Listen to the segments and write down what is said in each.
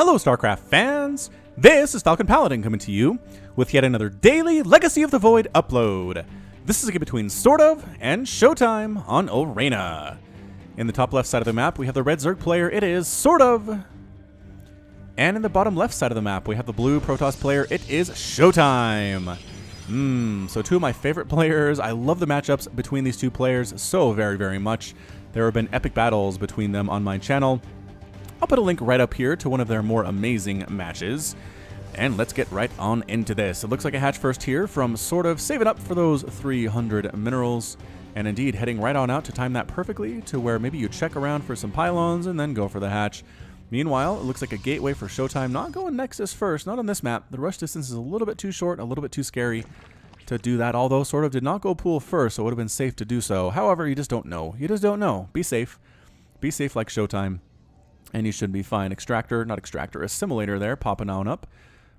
Hello StarCraft fans! This is Falcon Paladin coming to you with yet another daily Legacy of the Void upload. This is a game between SortOf and ShoWTimE on Ulrena. In the top left side of the map we have the red Zerg player, it is SortOf. And in the bottom left side of the map we have the blue Protoss player, it is ShoWTimE. So two of my favorite players. I love the matchups between these two players so very much. There have been epic battles between them on my channel. I'll put a link right up here to one of their more amazing matches. And let's get right on into this. It looks like a hatch first here from SortOf, saving up for those 300 minerals. And indeed heading right on out to time that perfectly to where maybe you check around for some pylons and then go for the hatch. Meanwhile, it looks like a gateway for ShoWTimE, not going Nexus first, not on this map. The rush distance is a little bit too short, a little bit too scary to do that, although SortOf did not go pool first, so it would have been safe to do so. However, you just don't know. You just don't know. Be safe. Be safe like ShoWTimE. And you should be fine. Extractor, not Extractor, Assimilator there, popping on up.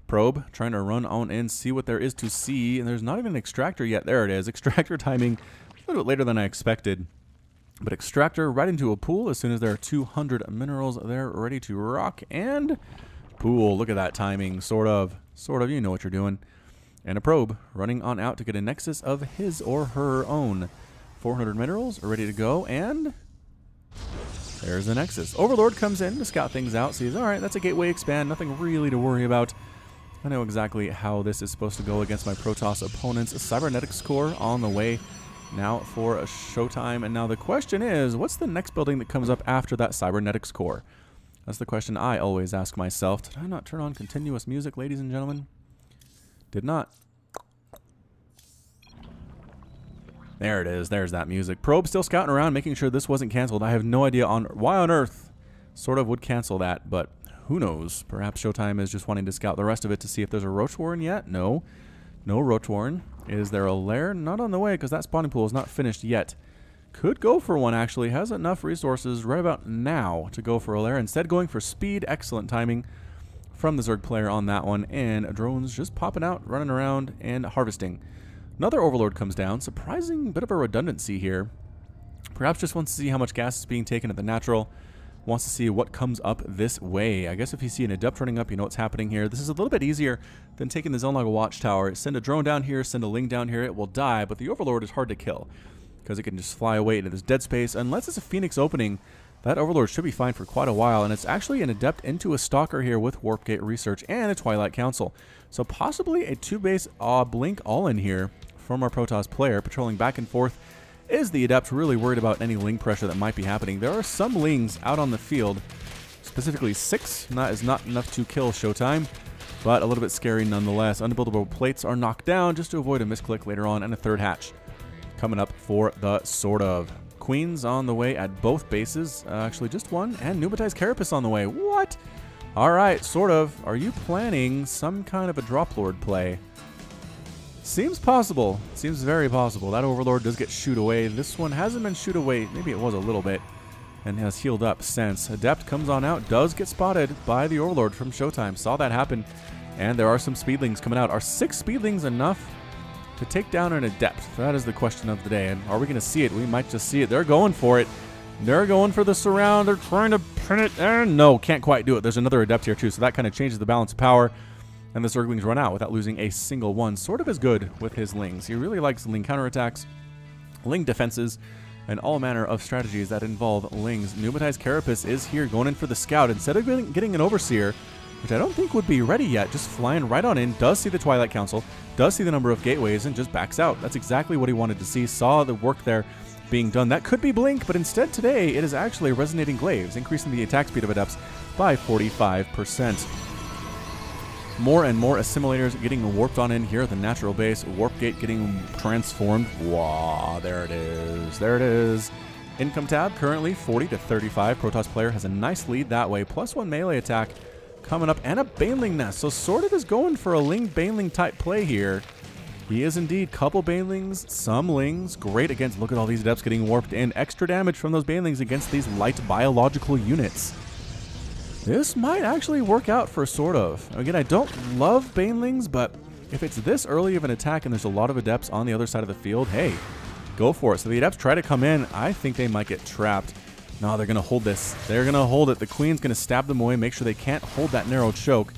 Probe, trying to run on in, see what there is to see. And there's not even an Extractor yet. There it is. Extractor timing a little bit later than I expected. But Extractor right into a pool as soon as there are 200 minerals there ready to rock. And pool, look at that timing. SortOf, you know what you're doing. And a Probe running on out to get a Nexus of his or her own. 400 minerals are ready to go, and there's the Nexus. Overlord comes in to scout things out, sees, alright, that's a gateway expand, nothing really to worry about. I know exactly how this is supposed to go against my Protoss opponents. A Cybernetics core on the way now for a ShoWTimE. And now the question is, what's the next building that comes up after that Cybernetics core? That's the question I always ask myself. Did I not turn on continuous music, ladies and gentlemen? Did not. There it is. There's that music. Probe still scouting around, making sure this wasn't canceled. I have no idea on why on earth SortOf would cancel that, but who knows? Perhaps ShoWTimE is just wanting to scout the rest of it to see if there's a Roach Warren yet. No. No Roach Warren. Is there a lair? Not on the way, because that spawning pool is not finished yet. Could go for one, actually. Has enough resources right about now to go for a lair. Instead going for speed. Excellent timing from the Zerg player on that one. And drones just popping out, running around, and harvesting. Another Overlord comes down. Surprising bit of a redundancy here. Perhaps just wants to see how much gas is being taken at the natural. Wants to see what comes up this way. I guess if you see an Adept running up, you know what's happening here. This is a little bit easier than taking the Zelnaga Watchtower. Send a drone down here, send a Ling down here. It will die, but the Overlord is hard to kill because it can just fly away into this dead space. Unless it's a Phoenix opening, that Overlord should be fine for quite a while. And it's actually an Adept into a Stalker here with Warp Gate Research and a Twilight Council. So possibly a 2-base Blink all-in here from our Protoss player, patrolling back and forth. Is the Adept really worried about any Ling pressure that might be happening? There are some Lings out on the field, specifically 6. That is not enough to kill ShoWTimE, but a little bit scary nonetheless. Unbuildable plates are knocked down just to avoid a misclick later on, and a third hatch coming up for the SortOf. Queens on the way at both bases, actually just one, and Pneumatized Carapace on the way. What? Alright, SortOf, are you planning some kind of a Drop Lord play? Seems possible. Seems very possible. That Overlord does get shoot away. This one hasn't been shoot away. Maybe it was a little bit. And has healed up since. Adept comes on out. Does get spotted by the Overlord from ShoWTimE. Saw that happen. And there are some Speedlings coming out. Are 6 Speedlings enough to take down an Adept? That is the question of the day. And are we going to see it? We might just see it. They're going for it. They're going for the surround. They're trying to pin it. And no, can't quite do it. There's another Adept here too. So that kind of changes the balance of power. And the Zerglings run out without losing a single one. SortOf is good with his Lings. He really likes Ling counterattacks, Ling defenses, and all manner of strategies that involve Lings. Pneumatized Carapace is here going in for the scout. Instead of getting an Overseer, which I don't think would be ready yet, just flying right on in, does see the Twilight Council, does see the number of gateways, and just backs out. That's exactly what he wanted to see. Saw the work there being done. That could be Blink, but instead today it is actually Resonating Glaives, increasing the attack speed of Adepts by 45%. More and more Assimilators getting warped on in here at the natural base. Warp Gate getting transformed. Wow, there it is. There it is. Income tab currently 40 to 35. Protoss player has a nice lead that way. +1 melee attack coming up and a Baneling Nest. So SortOf is going for a Ling Baneling type play here. He is indeed. Couple Banelings, some Lings. Great against, look at all these Adepts getting warped in. Extra damage from those Banelings against these light biological units. This might actually work out for SortOf. Again, I don't love Banelings, but if it's this early of an attack and there's a lot of Adepts on the other side of the field, hey, go for it. So the Adepts try to come in. I think they might get trapped. No, they're going to hold this. They're going to hold it. The queen's going to stab them away, make sure they can't hold that narrow choke.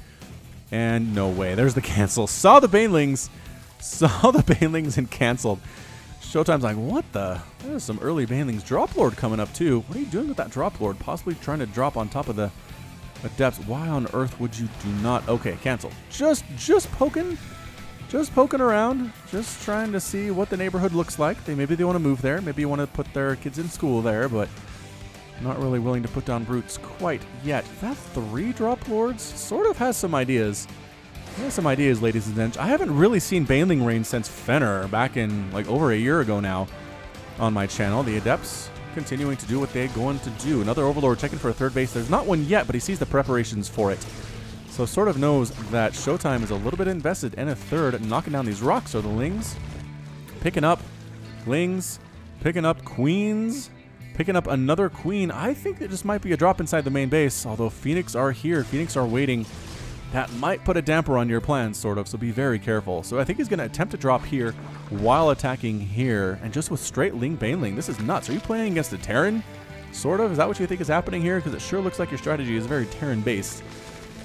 And no way. There's the cancel. Saw the banelings. Saw the banelings and canceled. ShoWTimE's like, what the? There's some early banelings. Drop Lord coming up too. What are you doing with that Drop Lord? Possibly trying to drop on top of the Adepts. Why on earth would you do not? Okay, cancel. Just poking. Just poking around. Just trying to see what the neighborhood looks like. Maybe they want to move there. Maybe you want to put their kids in school there, but not really willing to put down brutes quite yet. That 3 Drop Lords sort of has some ideas. He has some ideas, ladies and gents. I haven't really seen Baneling Reign since Fenner back in like over a year ago now on my channel. The Adepts continuing to do what they're going to do. Another Overlord checking for a 3rd base. There's not one yet, but he sees the preparations for it. So sort of knows that ShoWTimE is a little bit invested in a 3rd, knocking down these rocks. So the Lings picking up Lings, picking up Queens, picking up another Queen. I think it just might be a drop inside the main base, although Phoenix are here. Phoenix are waiting. That might put a damper on your plans, sort of, so be very careful. So I think he's going to attempt to drop here while attacking here, and just with straight Ling Baneling. This is nuts. Are you playing against a Terran, sort of? Is that what you think is happening here? Because it sure looks like your strategy is very Terran-based.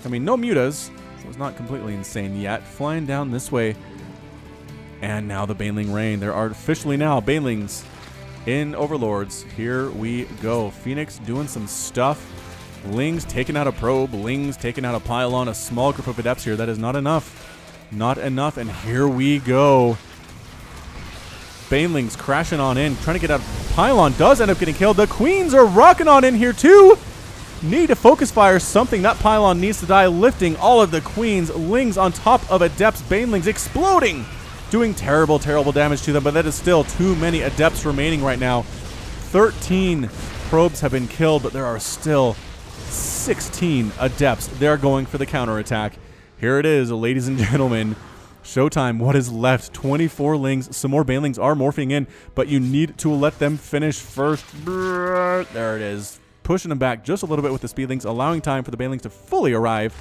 I mean, no mutas, so it's not completely insane yet. Flying down this way, and now the Baneling Reign. There are officially now Banelings in Overlords. Here we go. Phoenix doing some stuff. Lings taking out a probe. Lings taking out a pylon. A small group of Adepts here. That is not enough. Not enough. And here we go. Banelings crashing on in. Trying to get out. Pylon does end up getting killed. The Queens are rocking on in here too. Need to focus fire something. That pylon needs to die. Lifting all of the Queens. Lings on top of Adepts. Banelings exploding. Doing terrible, terrible damage to them. But that is still too many Adepts remaining right now. 13 probes have been killed. But there are still 16 Adepts. They're going for the counterattack. Here it is, ladies and gentlemen. ShoWTimE, what is left? 24 Lings. Some more Banelings are morphing in, but you need to let them finish first. There it is. Pushing them back just a little bit with the Speedlings, allowing time for the Banelings to fully arrive.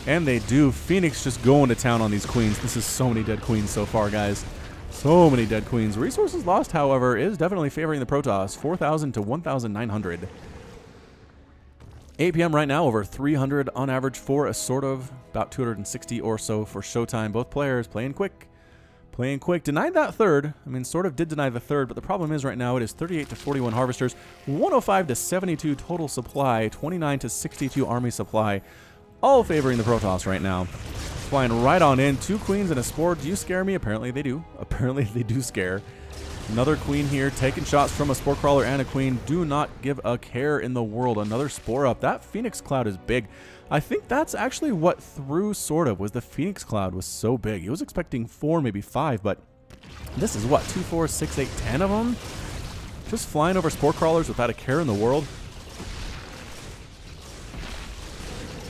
And they do. Phoenix just going to town on these Queens. This is so many dead Queens so far, guys. So many dead Queens. Resources lost, however, is definitely favoring the Protoss. 4,000 to 1,900. 8 p.m. right now, over 300 on average for a SortOf, about 260 or so for ShoWTimE. Both players playing quick. Playing quick. Denied that 3rd. I mean, SortOf did deny the 3rd, but the problem is right now it is 38 to 41 Harvesters, 105 to 72 total supply, 29 to 62 Army supply, all favoring the Protoss right now. Flying right on in. 2 Queens and a Spore. Do you scare me? Apparently they do. Apparently they do scare. Another Queen here, taking shots from a Spore Crawler and a Queen. Do not give a care in the world. Another Spore up. That Phoenix Cloud is big. I think that's actually what threw SortOf, was the Phoenix Cloud was so big. He was expecting 4, maybe 5, but this is what, 2, 4, 6, 8, 10 of them? Just flying over Spore Crawlers without a care in the world.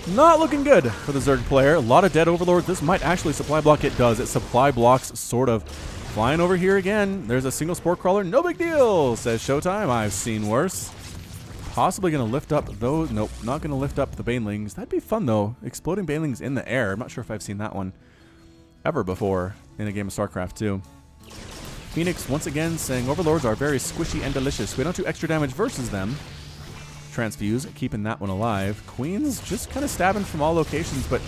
Not looking good for the Zerg player. A lot of dead Overlords. This might actually supply block. It does. It supply blocks, sort of. Flying over here again. There's a single Spore Crawler. No big deal, says ShoWTimE. I've seen worse. Possibly going to lift up those. Nope, not going to lift up the Banelings. That'd be fun, though. Exploding Banelings in the air. I'm not sure if I've seen that one ever before in a game of StarCraft 2. Phoenix, once again, saying Overlords are very squishy and delicious. We don't do extra damage versus them. Transfuse, keeping that one alive. Queens just kind of stabbing from all locations, but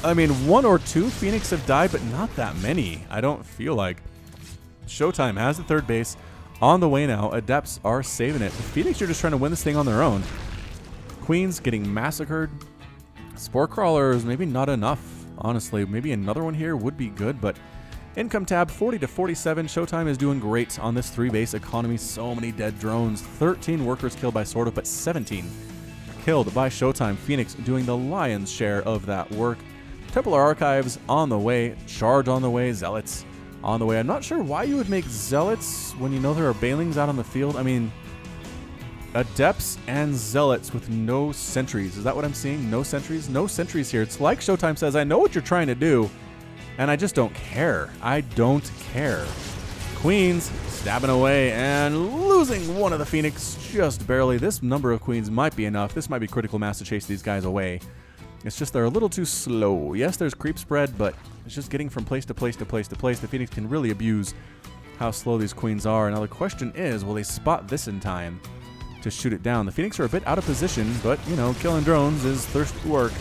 I mean, 1 or 2 Phoenix have died, but not that many. I don't feel like. ShoWTimE has the 3rd base on the way now. Adepts are saving it. The Phoenix are just trying to win this thing on their own. Queens getting massacred. Spore Crawlers, maybe not enough, honestly. Maybe another one here would be good, but income tab 40 to 47. ShoWTimE is doing great on this 3-base economy. So many dead drones. 13 workers killed by SortOf, but 17 killed by ShoWTimE. Phoenix doing the lion's share of that work. Templar Archives on the way. Charge on the way. Zealots on the way. I'm not sure why you would make Zealots when you know there are Banelings out on the field. I mean, Adepts and Zealots with no sentries. Is that what I'm seeing? No sentries? No sentries here. It's like ShoWTimE says, I know what you're trying to do, and I just don't care. I don't care. Queens stabbing away and losing one of the Phoenix just barely. This number of Queens might be enough. This might be critical mass to chase these guys away. It's just they're a little too slow. Yes, there's creep spread, but it's just getting from place to place to place to place. The Phoenix can really abuse how slow these Queens are. Now the question is, will they spot this in time to shoot it down. The Phoenix are a bit out of position, but, you know, killing drones is thirsty work.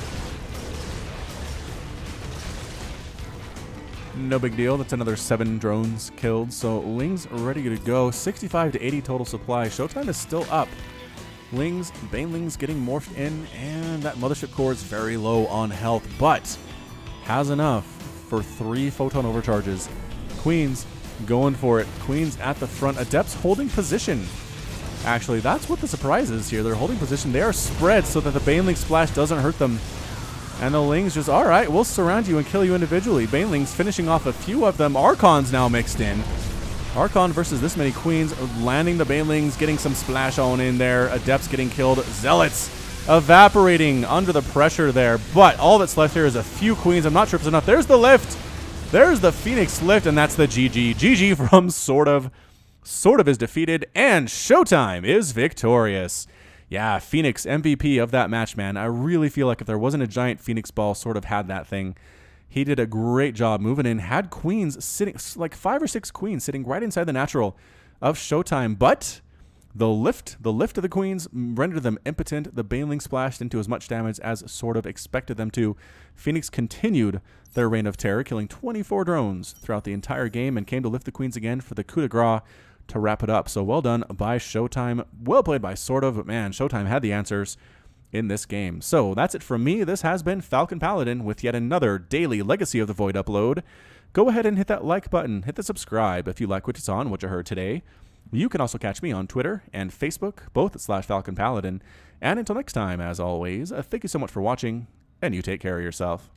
No big deal. That's another 7 drones killed. So Ling's ready to go. 65 to 80 total supply. ShoWTimE is still up. Banelings getting morphed in, and that mothership core is very low on health, but has enough for 3 photon overcharges. Queens going for it. Queens at the front. Adepts holding position. Actually, that's what the surprise is here. They're holding position. They are spread so that the Baneling splash doesn't hurt them. And the Lings just, all right, we'll surround you and kill you individually. Banelings finishing off a few of them. Archon's now mixed in. Archon versus this many Queens, landing the Banelings, getting some splash on in there. Adepts getting killed. Zealots evaporating under the pressure there. But all that's left here is a few Queens. I'm not sure if it's enough. There's the lift. There's the Phoenix lift, and that's the GG. GG from SortOf. SortOf is defeated, and ShoWTimE is victorious. Yeah, Phoenix MVP of that match, man. I really feel like if there wasn't a giant Phoenix ball, SortOf had that thing. He did a great job moving in, had Queens sitting, like 5 or 6 Queens sitting right inside the natural of ShoWTimE, but the lift of the Queens rendered them impotent. The Baneling splashed into as much damage as SortOf expected them to. Phoenix continued their reign of terror, killing 24 drones throughout the entire game, and came to lift the Queens again for the coup de grace to wrap it up. So well done by ShoWTimE. Well played by SortOf, but man, ShoWTimE had the answers in this game. So that's it from me. This has been Falcon Paladin with yet another daily Legacy of the Void upload. Go ahead and hit that like button, hit the subscribe if you like what you saw and what you heard today. You can also catch me on Twitter and Facebook, both at /Falcon Paladin. And until next time, as always, thank you so much for watching, and you take care of yourself.